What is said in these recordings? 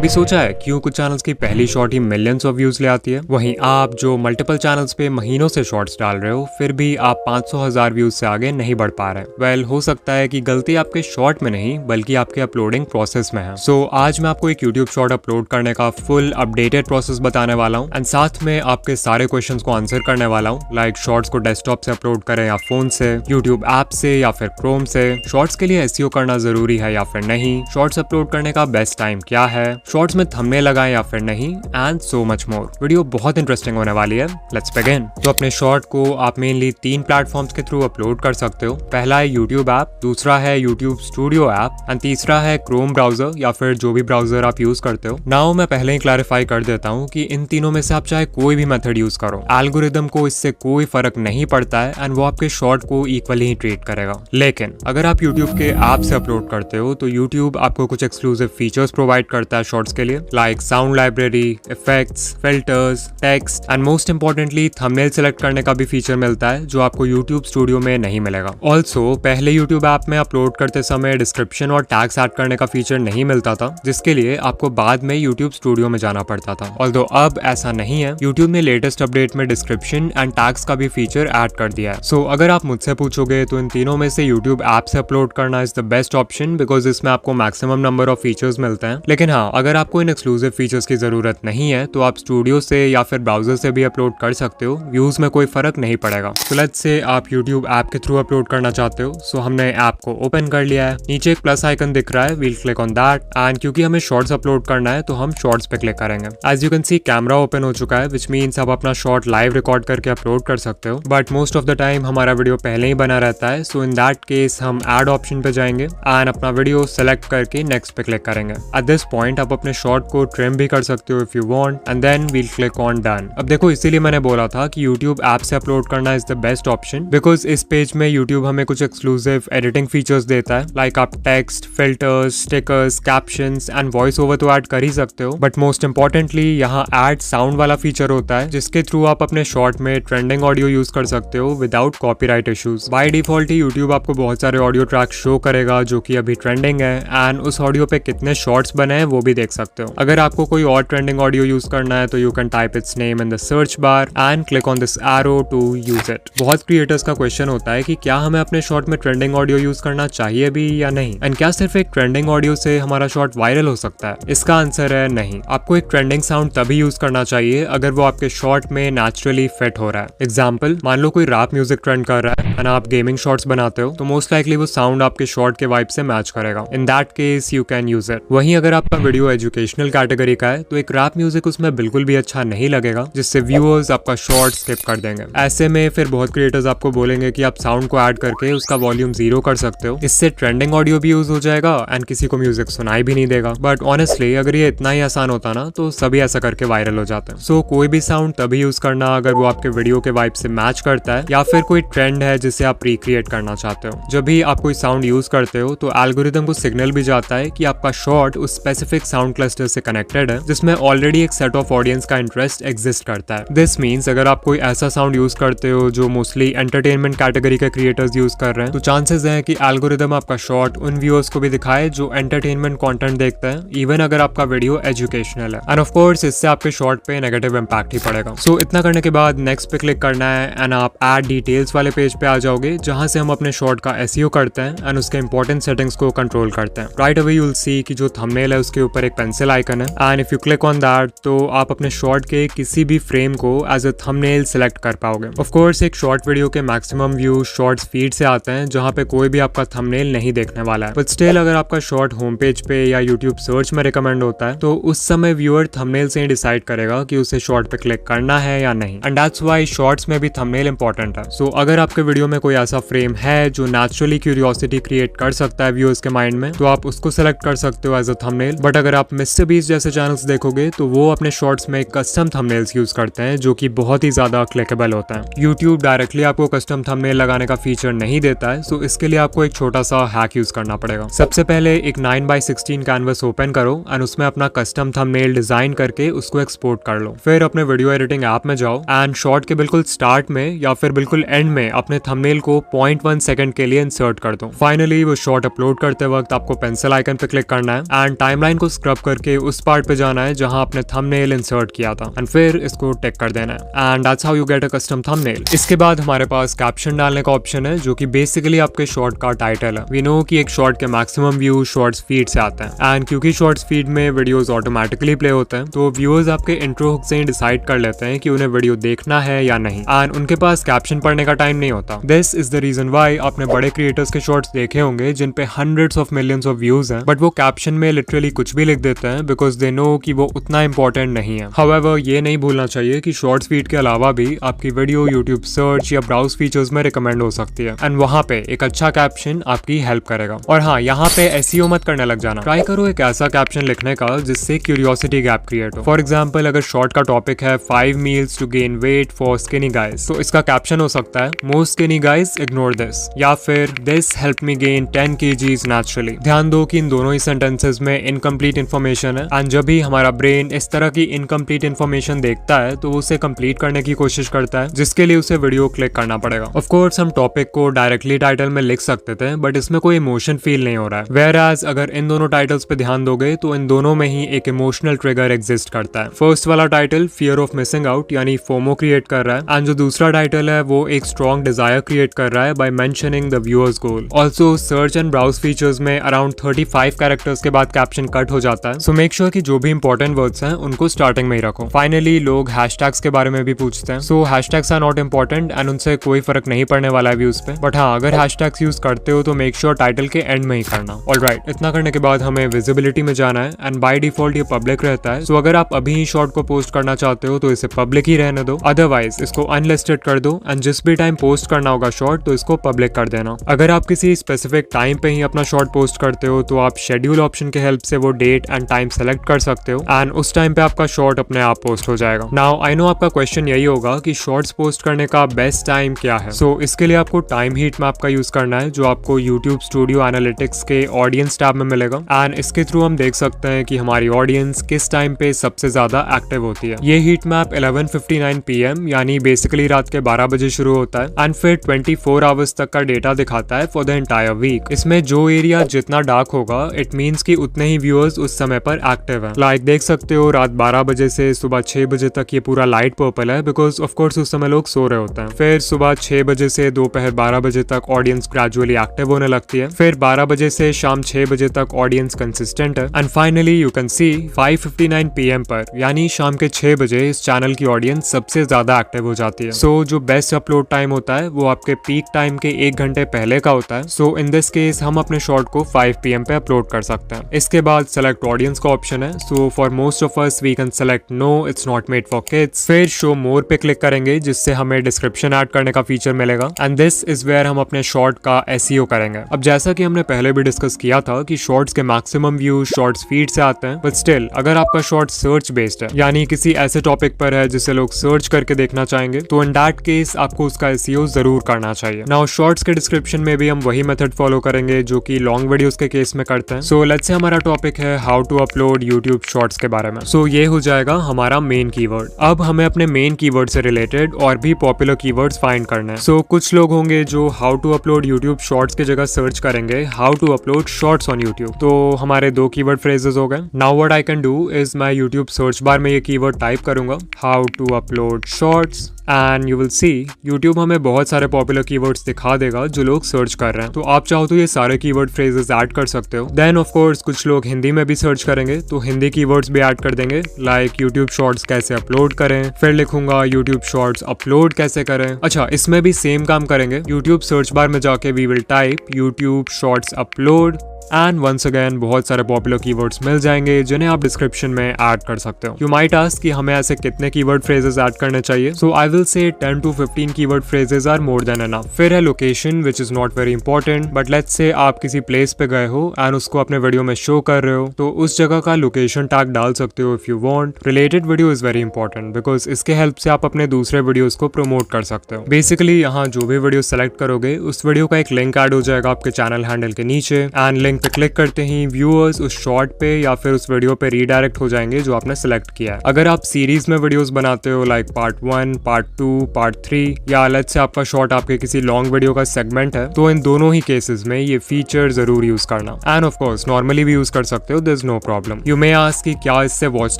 कभी सोचा है क्यों कुछ चैनल्स की पहली shot he millions of views ले आती है, वहीं आप जो मल्टीपल चैनल्स पे महीनों से शॉर्ट्स डाल रहे हो फिर भी आप 500,000 व्यूज से आगे नहीं बढ़ पा रहे। वेल, हो सकता है कि गलती आपके शॉर्ट में नहीं बल्कि आपके अपलोडिंग प्रोसेस में है। सो आज मैं आपको एक यूट्यूब शॉर्ट अपलोड करने का फुल अपडेटेड प्रोसेस बताने वाला हूँ एंड साथ में आपके सारे क्वेश्चन को आंसर करने वाला हूँ, लाइक शॉर्ट्स को डेस्कटॉप से अपलोड करें या फोन से, यूट्यूब ऐप से या फिर क्रोम से, शॉर्ट्स के लिए एसईओ करना जरूरी है या फिर नहीं, शॉर्ट्स अपलोड करने का बेस्ट टाइम क्या है, शॉर्ट्स में थंबनेल लगाएं या फिर नहीं, and so much more. Video बहुत इंटरेस्टिंग होने वाली है। Let's begin. तो अपने शॉर्ट को आप मेनली 3 प्लेटफॉर्म्स के थ्रू अपलोड कर सकते हो। पहला है यूट्यूब ऐप, दूसरा है यूट्यूब स्टूडियो ऐप एंड तीसरा है क्रोम ब्राउजर या फिर जो भी ब्राउजर आप यूज करते हो। नाउ मैं पहले ही क्लैरिफाई कर देता हूँ कि इन तीनों में से आप चाहे कोई भी मेथड यूज करो, एल्गोरिदम को इससे कोई फर्क नहीं पड़ता है एंड वो आपके शॉर्ट को इक्वली ही ट्रीट करेगा। लेकिन अगर आप यूट्यूब के ऐप से अपलोड करते हो तो यूट्यूब आपको कुछ एक्सक्लूसिव फीचर्स प्रोवाइड करता है शॉर्ट्स के लिए, like sound library, effects, filters, text and most importantly thumbnail select करने का भी फीचर मिलता है जो आपको यूट्यूब स्टूडियो में नहीं मिलेगा। ऑल्सो पहले यूट्यूब ऐप में अपलोड करते समय डिस्क्रिप्शन और टैग्स ऐड करने का फीचर नहीं मिलता था, जिसके लिए आपको बाद में यूट्यूब स्टूडियो में जाना पड़ता था। ऑल्दो अब ऐसा नहीं है, यूट्यूब ने लेटेस्ट अपडेट में डिस्क्रिप्शन एंड टैग्स का भी फीचर ऐड कर दिया है। सो अगर आप मुझसे पूछोगे तो इन तीनों में से यूट्यूब ऐप से अपलोड करना is the best option because इसमें आपको मैक्सिमम नंबर ऑफ फीचर्स मिलते हैं। लेकिन हाँ, अगर आपको इन एक्सक्लूसिव फीचर्स की जरूरत नहीं है तो आप स्टूडियो से या फिर ब्राउजर से भी अपलोड कर सकते हो, व्यूज में कोई फर्क नहीं पड़ेगा। तो लेट्स से आप यूट्यूब ऐप के थ्रू अपलोड करना चाहते हो। सो हमने ऐप को ओपन कर लिया है, नीचे एक प्लस आइकन दिख रहा है, we'll click on that and क्योंकि हमें शॉर्ट्स अपलोड करना है तो हम शॉर्ट्स पे क्लिक करेंगे। As you can see camera open हो चुका है, विच मीन्स आप अपना शॉर्ट लाइव रिकॉर्ड करके अपलोड कर सकते हो, but most of the time हमारा वीडियो पहले ही बना रहता है। सो इन दैट केस हम ऐड ऑप्शन पे जाएंगे एंड अपना वीडियो सेलेक्ट करके नेक्स्ट पे क्लिक करेंगे। एट दिस पॉइंट आप अपने शॉर्ट को ट्रिम भी कर सकते हो if you want and then we'll click on done. अब देखो, इसीलिए मैंने बोला था कि यूट्यूब ऐप से अपलोड करना is the best option because इस पेज में यूट्यूब हमें कुछ एक्सक्लूसिव एडिटिंग फीचर्स देता है, लाइक आप text, filters, stickers, captions and voice over तो ऐड कर ही सकते हो, बट मोस्ट इंपॉर्टेंटली यहाँ ऐड साउंड वाला फीचर होता है जिसके थ्रू आप अपने शॉर्ट में ट्रेंडिंग ऑडियो यूज कर सकते हो without copyright issues. By default he YouTube आपको बहुत सारे ऑडियो ट्रैक शो करेगा जो कि अभी ट्रेंडिंग है एंड उस ऑडियो पे कितने शॉर्ट्स बने हैं वो भी देख सकते हो। अगर आपको कोई और ट्रेंडिंग ऑडियो यूज करना है तो you can type its name in the search bar and click on this arrow to use it. बहुत क्रिएटर्स का क्वेश्चन होता है कि क्या हमें अपने शॉर्ट में ट्रेंडिंग ऑडियो यूज करना चाहिए भी या नहीं, एंड क्या सिर्फ एक ट्रेंडिंग ऑडियो से हमारा शॉर्ट वायरल हो सकता है। इसका आंसर है नहीं। आपको एक ट्रेंडिंग साउंड तभी यूज करना चाहिए अगर वो आपके शॉर्ट में नेचुरली फिट हो रहा है। एग्जाम्पल, मान लो कोई रैप म्यूजिक ट्रेंड कर रहा है एंड आप गेमिंग शॉर्ट्स बनाते हो तो मोस्ट लाइकली वो साउंड आपके शॉर्ट के वाइब से मैच करेगा। इन that case you can use it. वहीं अगर आपका वीडियो एजुकेशनल कैटेगरी का है तो एक रैप म्यूजिक उसमें बिल्कुल भी अच्छा नहीं लगेगा, जिससे व्यूअर्स आपका शॉर्ट स्किप कर देंगे। ऐसे में फिर बहुत क्रिएटर्स आपको बोलेंगे कि आप साउंड को ऐड करके उसका वॉल्यूम 0 कर सकते हो, इससे ट्रेंडिंग ऑडियो भी यूज हो जाएगा एंड किसी को म्यूजिक सुनाई भी नहीं देगा। बट ऑनेस्टली अगर ये इतना ही आसान होता ना तो सभी ऐसा करके वायरल हो जाते हैं। सो कोई भी साउंड तभी यूज करना अगर वो आपके वीडियो के वाइब से मैच करता है या फिर कोई ट्रेंड है जिसे आप रिक्रिएट करना चाहते हो। जब भी आप कोई साउंड यूज करते हो तो एल्गोरिदम को सिग्नल भी जाता है कि आपका शॉर्ट उस स्पेसिफिक साउंड क्लस्टर से कनेक्टेड है जिसमें ऑलरेडी एक सेट ऑफ ऑडियंस का इंटरेस्ट एग्जिस्ट करता है। दिस मीन्स अगर आप कोई ऐसा साउंड यूज करते हो जो मोस्टली एंटरटेनमेंट कैटेगरी के क्रिएटर्स यूज कर रहे हैं तो चांसेस हैं कि एल्गोरिदम आपका शॉर्ट उन व्यूअर्स को भी दिखाए जो एंटरटेनमेंट कंटेंट देखते हैं, इवन अगर आपका वीडियो एजुकेशनल है। एंड ऑफ कोर्स इससे आपके शॉर्ट पे नेगेटिव इंपैक्ट ही पड़ेगा। सो इतना करने के बाद नेक्स्ट पे क्लिक करना है एंड आप ऐड डिटेल्स वाले पेज पे आ जाओगे जहां से हम अपने शॉर्ट का एसईओ करते हैं एंड उसके इंपॉर्टेंट सेटिंग्स को कंट्रोल करते हैं। राइट अवे यू विल सी कि जो थंबनेल है उसके ऊपर एक पेंसिल आइकन है and if you click on that तो आप अपने शॉर्ट के किसी भी फ्रेम को एज अ थंबनेल सेलेक्ट कर पाओगे। ऑफ कोर्स एक शॉर्ट वीडियो के मैक्सिमम व्यू शॉर्ट्स फीड से आते हैं जहां पे कोई भी आपका थंबनेल नहीं देखने वाला है, बट स्टिल अगर आपका शॉर्ट होम पेज पे या यूट्यूब सर्च में रिकमेंड होता है तो उस समय व्यूअर थंबनेल से ही डिसाइड करेगा कि उसे शॉर्ट पे क्लिक करना है या नहीं, एंड दैट्स व्हाई शॉर्ट्स में भी थंबनेल इंपॉर्टेंट है। सो अगर आपके वीडियो में कोई ऐसा फ्रेम है जो नेचुरली क्यूरियोसिटी क्रिएट कर सकता है व्यूअर्स के माइंड में तो आप उसको सेलेक्ट कर सकते हो एज अ थंबनेल। बट अगर आप मिस्टर बीस्ट जैसे चैनल्स देखोगे तो वो अपने शॉर्ट्स में कस्टम थंबनेल्स यूज करते हैं जो कि बहुत ही ज्यादा क्लिकेबल होता है। यूट्यूब डायरेक्टली आपको कस्टम थंबनेल लगाने का फीचर नहीं देता है, सो इसके लिए आपको एक छोटा सा हैक यूज करना पड़ेगा। सबसे पहले एक 9x16 कैनवस ओपन करो एंड उसमें अपना कस्टम थंबनेल डिजाइन करके उसको एक्सपोर्ट कर लो। फिर अपने वीडियो एडिटिंग ऐप में जाओ एंड शॉर्ट के बिल्कुल स्टार्ट में या फिर बिल्कुल एंड में अपने थंबनेल को 0.1 सेकंड के लिए इंसर्ट कर दो। फाइनली वो शॉर्ट अपलोड करते वक्त आपको पेंसिल आइकन पे क्लिक करना है एंड टाइमलाइन को स्क्रब स्क्रब करके उस पार्ट पे जाना है जहां आपने थंबनेल इंसर्ट किया था एंड फिर इसको टिक कर देना है and that's how you get a custom thumbnail. इसके बाद हमारे पास कैप्शन डालने का ऑप्शन है जो कि बेसिकली आपके शॉर्ट का टाइटल है। वी नो कि एक शॉर्ट के मैक्सिमम व्यू शॉर्ट्स फीड से आते हैं एंड क्योंकि शॉर्ट्स फीड में वीडियोस ऑटोमेटिकली प्ले होते हैं तो व्यूअर्स आपके इंट्रो हुक से ही डिसाइड कर लेते हैं कि उन्हें वीडियो देखना है या नहीं एंड उनके पास कैप्शन पढ़ने का टाइम नहीं होता। This is the reason why आपने बड़े क्रिएटर्स के शॉर्ट्स देखे होंगे जिन पे hundreds of millions of views हैं बट वो कैप्शन में लिटरली कुछ भी लिख देते हैं बिकॉज दे नो कि वो उतना इंपॉर्टेंट नहीं है। हाउएवर ये नहीं भूलना चाहिए कि शॉर्ट्स फीड के अलावा भी आपकी वीडियो यूट्यूब सर्च या ब्राउज फीचर्स में रिकमेंड हो सकती है एंड वहाँ पे एक अच्छा कैप्शन आपकी हेल्प करेगा। और हाँ, यहाँ पे एसईओ मत करने लग जाना, ट्राई करो एक ऐसा कैप्शन लिखने का जिससे क्यूरियोसिटी गैप क्रिएट हो। फॉर एग्जाम्पल अगर शॉर्ट का टॉपिक है 5 meals to gain weight for skinny guys तो इसका कैप्शन हो सकता है most skinny guys ignore this या फिर this help me gain 10 kgs naturally. ध्यान दो कि इन दोनों ही सेंटेंसेस में इनकम्प्लीट इन्फॉर्मेशन है एंड जब भी हमारा ब्रेन इस तरह की इनकम्प्लीट इन्फॉर्मेशन देखता है तो उसे कंप्लीट करने की कोशिश करता है जिसके लिए उसे वीडियो क्लिक करना पड़ेगा। ऑफ कोर्स हम टॉपिक को डायरेक्टली टाइटल में लिख सकते थे बट इसमें कोई इमोशन फील नहीं हो रहा है। वेयर एज अगर इन दोनों टाइटल्स पे ध्यान दोगे तो इन दोनों में ही एक इमोशनल ट्रिगर एग्जिस्ट करता है। फर्स्ट वाला title fear of missing out यानी फोमो क्रिएट कर रहा है एंड जो दूसरा टाइटल है वो एक स्ट्रॉन्ग डिजायर क्रिएट कर रहा है by mentioning the viewers goal. Also search and browse features में अराउंड 35 कैरेक्टर्स के बाद कैप्शन कट हो जाता है सो मेक श्योर कि जो भी इंपॉर्टेंट वर्ड्स हैं उनको स्टार्टिंग में ही रखो। फाइनली लोग हैशटैग्स के बारे में भी पूछते हैं so hashtags are not important and उनसे कोई फर्क नहीं पड़ने वाला है व्यूज पे बट हाँ अगर हैशटैग्स यूज करते हो तो मेक श्योर टाइटल के एंड में ही करना। ऑलराइट, इतना करने के बाद हमें विजिबिलिटी में जाना है एंड बाय डिफॉल्ट ये पब्लिक रहता है सो अगर आप अभी ही शॉर्ट को पोस्ट करना चाहते हो तो इसे पब्लिक ही रहने दो, अदरवाइज इसको अनलिस्टेड कर दो एंड जिस भी टाइम पोस्ट करना होगा शॉर्ट तो इसको पब्लिक कर देना। अगर आप किसी स्पेसिफिक टाइम पे ही अपना शॉर्ट पोस्ट करते हो तो आप शेड्यूल ऑप्शन के हेल्प से वो डेट एंड टाइम सेलेक्ट कर सकते हो एंड उस टाइम पे आपका शॉर्ट अपने आप पोस्ट हो जाएगा। नाउ आई नो आपका क्वेश्चन यही होगा कि शॉर्ट्स पोस्ट करने का बेस्ट टाइम क्या है। सो इसके लिए आपको टाइम हीट मैप का यूज करना है जो आपको यूट्यूब स्टूडियो एनालिटिक्स के ऑडियंस टैब में मिलेगा एंड इसके थ्रू हम देख सकते हैं कि हमारी ऑडियंस किस टाइम पे सबसे ज्यादा एक्टिव होती है। ये हीट मैप 11:59 PM यानी बेसिकली रात के 12 बजे शुरू होता है एंड फिर 24 आवर्स तक का डेटा दिखाता है फॉर द एंटायर वीक। इसमें जो एरिया जितना डार्क होगा इट मीन्स कि उतने ही व्यूअर्स उस समय पर एक्टिव है। लाइक देख सकते हो रात 12 बजे से सुबह 6 बजे तक ये पूरा लाइट पर्पल है बिकॉज ऑफ कोर्स उस समय लोग सो रहे होते हैं। फिर सुबह 6 बजे से दोपहर 12 बजे तक ऑडियंस ग्रेजुअली एक्टिव होने लगती है। फिर 12 बजे से शाम 6 बजे तक ऑडियंस कंसिस्टेंट है and finally you can C 5:59 PM पर यानी शाम के 6 बजे इस चैनल की ऑडियंस सबसे ज्यादा एक्टिव हो जाती है। सो जो बेस्ट अपलोड टाइम होता है वो आपके पीक टाइम के 1 घंटे पहले का होता है। सो इन दिस केस हम अपने शॉर्ट को 5 PM पे अपलोड कर सकते हैं। इसके बाद सेलेक्ट ऑडियंस का ऑप्शन है। So for most of us we can select no it's not made for kids. फिर शो मोर पे क्लिक करेंगे जिससे हमें डिस्क्रिप्शन ऐड करने का फीचर मिलेगा एंड दिस इज वेयर हम अपने शॉर्ट का एसईओ करेंगे। अब जैसा कि हमने पहले भी डिस्कस किया था कि शॉर्ट्स के मैक्सिमम व्यू शॉर्ट्स फीड से आते हैं बट स्टिल अगर आपका शॉर्ट सर्च बेस्ड है यानी किसी ऐसे टॉपिक पर है जिसे लोग सर्च करके देखना चाहेंगे तो इन दैट केस आपको उसका एसईओ जरूर करना चाहिए। नाउ शॉर्ट्स के डिस्क्रिप्शन में भी हम वही मेथड फॉलो करेंगे जो कि लॉन्ग वीडियोस के केस में करते हैं। सो लेट्स से हमारा टॉपिक है how to upload YouTube shorts के बारे में। सो ये हो जाएगा हमारा मेन कीवर्ड। अब हमें अपने मेन कीवर्ड से रिलेटेड और भी पॉपुलर कीवर्ड्स फाइंड करने हैं। सो कुछ लोग होंगे जो how to upload YouTube shorts की जगह सर्च करेंगे how to upload shorts on YouTube. तो हमारे 2 कीवर्ड फ्रेजेस हो गए। Now what I can do is मैं यूट्यूब सर्च बार में ये कीवर्ड टाइप करूंगा how to upload shorts and you will see YouTube हमें बहुत सारे पॉपुलर कीवर्ड्स दिखा देगा जो लोग सर्च कर रहे हैं। तो आप चाहो तो ये सारे कीवर्ड फ्रेजेस ऐड कर सकते हो। देन ऑफ कोर्स कुछ लोग हिंदी में भी सर्च करेंगे तो हिंदी कीवर्ड्स भी ऐड कर देंगे लाइक यूट्यूब शॉर्ट्स कैसे अपलोड करें। फिर लिखूंगा यूट्यूब शॉर्ट्स अपलोड कैसे करें। अच्छा, इसमें भी सेम काम करेंगे। यूट्यूब सर्च बार में जाके we will type YouTube shorts upload and once again बहुत सारे पॉपुलर कीवर्ड्स मिल जाएंगे जिन्हें आप डिस्क्रिप्शन में ऐड कर सकते हो। यू माइट आस्क कि हमें ऐसे कितने कीवर्ड फ्रेजेस ऐड करने चाहिए। सो I will say 10 to 15 keyword phrases are more than enough. फिर है location which is not very important but let's say आप किसी प्लेस पे गए हो एंड उसको अपने वीडियो में शो कर रहे हो तो उस जगह का लोकेशन टैग डाल सकते हो if you want. Related video is very important because इसके हेल्प से आप अपने दूसरे वीडियोस को प्रमोट कर सकते हो। बेसिकली यहाँ जो भी वीडियो सेलेक्ट करोगे उस वीडियो का एक लिंक ऐड हो जाएगा आपके चैनल हैंडल के नीचे एंड लिंक लिंक पे क्लिक करते ही व्यूअर्स उस शॉर्ट पे या फिर उस वीडियो पे रीडायरेक्ट हो जाएंगे जो आपने सिलेक्ट किया है। अगर आप सीरीज में वीडियोस बनाते हो लाइक पार्ट 1, पार्ट 2, पार्ट 3 या अलग से आपका शॉर्ट आपके किसी लॉन्ग वीडियो का सेगमेंट है, तो इन दोनों ही केसेस में ये फीचर जरूर यूज करना। एंड ऑफ कोर्स नॉर्मली भी यूज कर सकते हो, there is no problem. You may ask कि क्या इससे वॉच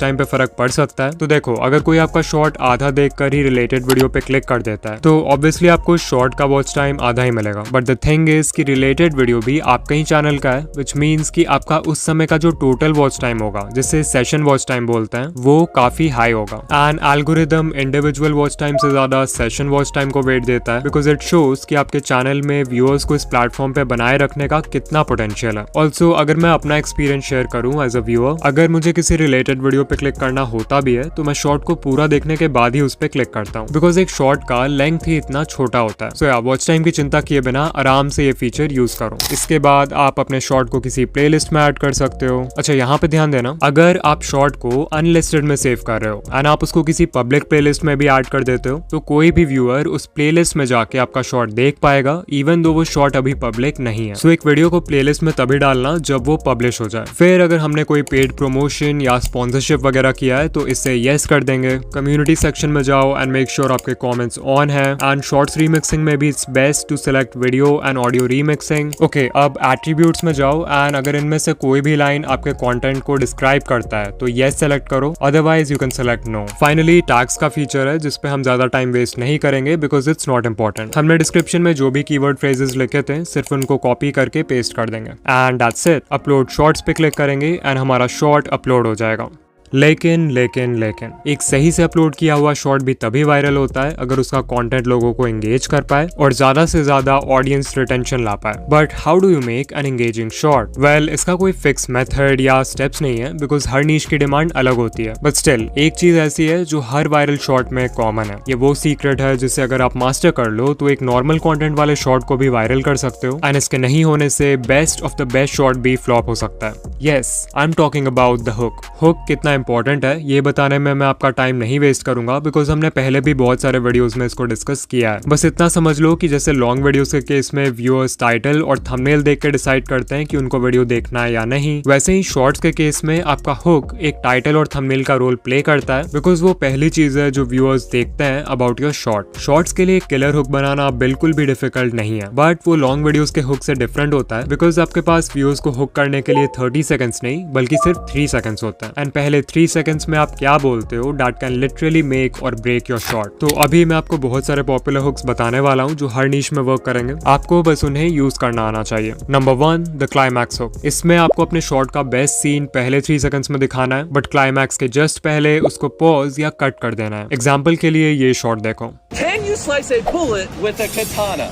टाइम पे फर्क पड़ सकता है? तो देखो, अगर कोई आपका शॉर्ट आधा देखकर ही रिलेटेड वीडियो पे क्लिक कर देता है तो ऑब्वियसली आपको शॉर्ट का वॉच टाइम आधा ही मिलेगा। बट द थिंग इज कि रिलेटेड वीडियो भी आपका ही चैनल का है, विच मीन्स कि आपका उस समय का जो टोटल वॉच टाइम होगा, जिसे सेशन वॉच टाइम बोलते हैं, वो काफी हाई होगा। And algorithm individual watch time से ज्यादा सेशन वॉच टाइम को वेट देता है, बिकॉज इट शोज कि आपके चैनल में व्यूअर्स को इस प्लेटफॉर्म पे बनाए रखने का कितना पोटेंशियल है। ऑल्सो अगर मैं अपना एक्सपीरियंस शेयर करूं एज अ व्यूअर, अगर मुझे किसी रिलेटेड वीडियो पे क्लिक करना होता भी है तो मैं शॉर्ट को पूरा देखने के बाद ही उस पे क्लिक करता हूँ, बिकॉज एक शॉर्ट का लेंथ ही इतना छोटा होता है। सो या वॉच टाइम की चिंता किए बिना आराम से ये फीचर यूज करो। इसके बाद आप अपने शॉर्ट को किसी प्लेलिस्ट में ऐड कर सकते हो। अच्छा, यहाँ पे ध्यान देना, अगर आप शॉर्ट को अनलिस्टेड में सेव कर रहे हो एंड आप उसको किसी पब्लिक प्लेलिस्ट में भी ऐड कर देते हो तो कोई भी व्यूअर उस प्लेलिस्ट में जाके आपका शॉर्ट देख पाएगा, इवन दो वो शॉर्ट अभी पब्लिक नहीं है। सो एक वीडियो को प्लेलिस्ट में तभी डालना जब वो पब्लिश हो जाए। फिर अगर हमने कोई पेड प्रमोशन या स्पॉन्सरशिप वगैरह किया है तो इसे येस कर देंगे। कम्युनिटी सेक्शन में जाओ एंड मेक श्योर आपके कमेंट्स ऑन है। एंड शॉर्ट्स रीमिक्सिंग में भी it's best to select video and audio remixing. Okay, अब एट्रीब्यूट्स में जाओ एंड अगर इनमें से कोई भी लाइन आपके कंटेंट को डिस्क्राइब करता है तो येस सेलेक्ट करो, otherwise you can select no. Finally tags का फीचर है जिसपे हम ज्यादा टाइम वेस्ट नहीं करेंगे बिकॉज इट्स नॉट इंपॉर्टेंट। हमने डिस्क्रिप्शन में जो भी कीवर्ड फ्रेजेस लिखे थे सिर्फ उनको कॉपी करके पेस्ट कर देंगे and that's it. Upload shorts पे क्लिक करेंगे एंड हमारा शॉर्ट अपलोड हो जाएगा। लेकिन एक सही से अपलोड किया हुआ शॉर्ट भी तभी वायरल होता है अगर उसका कंटेंट लोगों को एंगेज कर पाए और ज्यादा से ज्यादा ऑडियंस रिटेंशन ला पाए। But how do you make an engaging short? Well, इसका कोई फिक्स मेथड या स्टेप्स नहीं है बिकॉज हर नीश की डिमांड अलग होती है। बट स्टिल एक चीज ऐसी है जो हर वायरल शॉर्ट में कॉमन है। ये वो सीक्रेट है जिसे अगर आप मास्टर कर लो तो एक नॉर्मल कॉन्टेंट वाले शॉर्ट को भी वायरल कर सकते हो एंड इसके नहीं होने से best of the best short भी फ्लॉप हो सकता है। Yes, I am talking about the hook. Hook कितना इंपॉर्टेंट है ये बताने में मैं आपका टाइम नहीं वेस्ट करूंगा बिकॉज हमने पहले भी बहुत सारे वीडियोस में इसको डिस्कस किया है। बस इतना समझ लो कि जैसे लॉन्ग वीडियोस के केस में व्यूअर्स टाइटल और थंबनेल देख के डिसाइड करते हैं कि उनको वीडियो देखना है या नहीं, वैसे ही शॉर्ट्स के केस में आपका हुक एक टाइटल और थंबनेल का रोल प्ले करता है बिकॉज वो पहली चीज है जो व्यूअर्स देखते हैं अबाउट योर शॉर्ट। शॉर्ट्स के लिए किलर हुक बनाना बिल्कुल भी डिफिकल्ट नहीं है, बट वो लॉन्ग वीडियोस के हुक से डिफरेंट होता है बिकॉज आपके पास व्यूअर्स को हुक करने के लिए 30 सेकंड्स नहीं बल्कि सिर्फ 3 सेकंड्स होता है एंड पहले 3 सेकंड्स में आप क्या बोलते हो दैट कैन लिटरली मेक और ब्रेक योर शॉर्ट। तो अभी मैं आपको बहुत सारे पॉपुलर हुक्स बताने वाला हूँ जो हर नीश में वर्क करेंगे, आपको बस उन्हें यूज करना आना चाहिए। Number 1, the climax hook. इसमें आपको अपने शॉर्ट का बेस्ट सीन पहले 3 सेकंड्स में दिखाना है बट क्लाइमैक्स के जस्ट पहले उसको पॉज या कट कर देना है। एग्जाम्पल के लिए ये शॉर्ट देखो। Can you slice a bullet with a katana?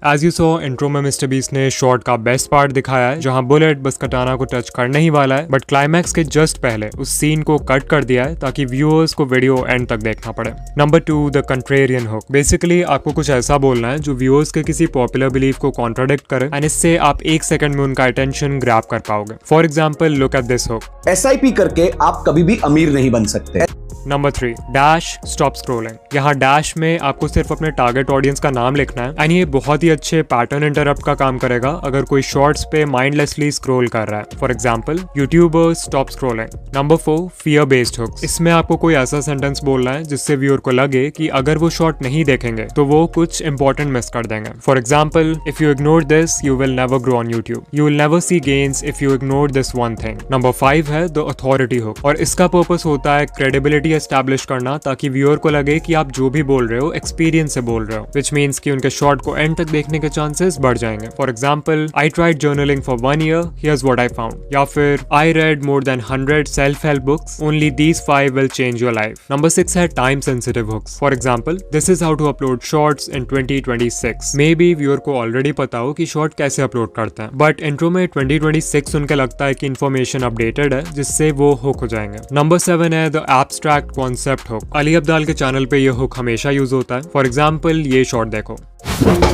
As you saw intro में मिस्टर बीस्ट ने शॉर्ट का बेस्ट पार्ट दिखाया है जहां बुलेट बस कटाना को टच करने ही वाला है बट क्लाइमैक्स के जस्ट पहले उस सीन को कट कर दिया है ताकि व्यूअर्स को वीडियो एंड तक देखना पड़े। Number 2, the contrarian hook. Basically आपको कुछ ऐसा बोलना है जो व्यूअर्स के किसी पॉपुलर बिलीफ को कॉन्ट्राडिक्ट करे एंड इससे आप 1 सेकंड में उनका अटेंशन ग्रैब कर पाओगे। For example, look at this hook. SIP करके आप कभी भी अमीर नहीं बन सकते। Number 3, dash stop scrolling. यहाँ डैश में आपको सिर्फ अपने टारगेट ऑडियंस का नाम लिखना है एंड ये बहुत ही अच्छे पैटर्न इंटरप्ट का काम करेगा अगर कोई शॉर्ट्स पे माइंडलेसली स्क्रॉल कर रहा है। For example, YouTuber stop scrolling. Number 4, fear based hooks. इसमें आपको कोई ऐसा सेंटेंस बोलना है जिससे व्यूअर को लगे कि अगर वो शॉर्ट नहीं देखेंगे तो वो कुछ इंपॉर्टेंट मिस कर देंगे। For example, if you ignore this you will never grow on YouTube, you will never see gains if you ignore this one thing. Number 5 है द अथॉरिटी हुक और इसका पर्पस होता है क्रेडिबिलिटी एस्टैब्लिश करना ताकि viewer को लगे कि आप जो भी बोल रहे हो एक्सपीरियंस से बोल रहे हो, विच मीन्स कि उनके शॉर्ट को एंड तक देखने के चांसेस बढ़ जाएंगे। For example, I tried journaling for 1 year, here's what I found, या फिर I read more than 100 self help books, only these 5 will change your life। Number 6 है time sensitive hooks. For example, this is how to upload shorts in 2026। Maybe viewer को already पता हो कि short कैसे upload करते हैं but intro में 2026 सुन के लगता है कि इन्फॉर्मेशन अपडेटेड है जिससे वो हुक हो जाएंगे। नंबर 7 है the abstract concept hook. Ali Abdaal के चैनल पे ये हुक हमेशा यूज होता है। फॉर एग्जाम्पल, ये शॉर्ट देखो।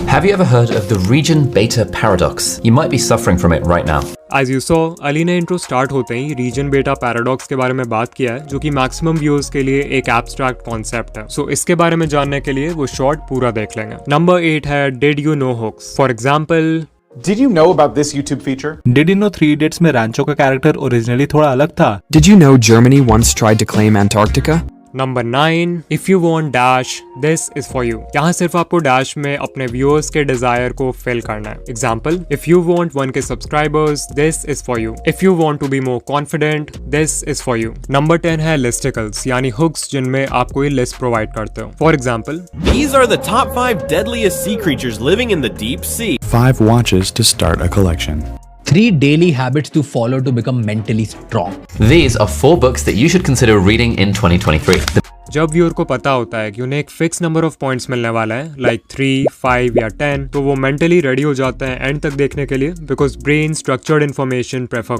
Have you ever heard of the region beta paradox? You might be suffering from it right now. As you saw, Ali ने इंट्रो स्टार्ट होते ही रीजन बेटा पैराडॉक्स के बारे में बात किया है जो कि मैक्सिमम व्यूअर्स के लिए एक एब्स्ट्रैक्ट कॉन्सेप्ट है। सो इसके बारे में जानने के लिए वो शॉर्ट पूरा देख लेंगे। नंबर 8 है did you know hooks. For example, Did you know about this YouTube feature? Did you know 3 Idiots में रैंचो का कैरेक्टर ओरिजिनली थोड़ा अलग था? Did you know Germany once tried to claim Antarctica? Number 9, if you want dash this is for you. यहाँ सिर्फ आपको dash में अपने व्यूअर्स के डिजायर को फिल करना है। Example, if you want 1K subscribers this is for you. If you want to be more confident this is for you. Number 10 है लिस्टिकल्स यानी हुक्स जिनमें आप कोई लिस्ट प्रोवाइड करते हो। For example, These are the top 5 deadliest sea creatures living in the deep sea. 5 watches to start a collection. 3 daily habits to follow to become mentally strong. These are 4 books that you should consider reading in 2023. जब viewer को पता होता है कि उन्हें एक fix number of points मिलने वाला है लाइक 3, 5 या 10, तो वो मेंटली रेडी हो जाते हैं एंड तक देखने के लिए because brain structured information prefer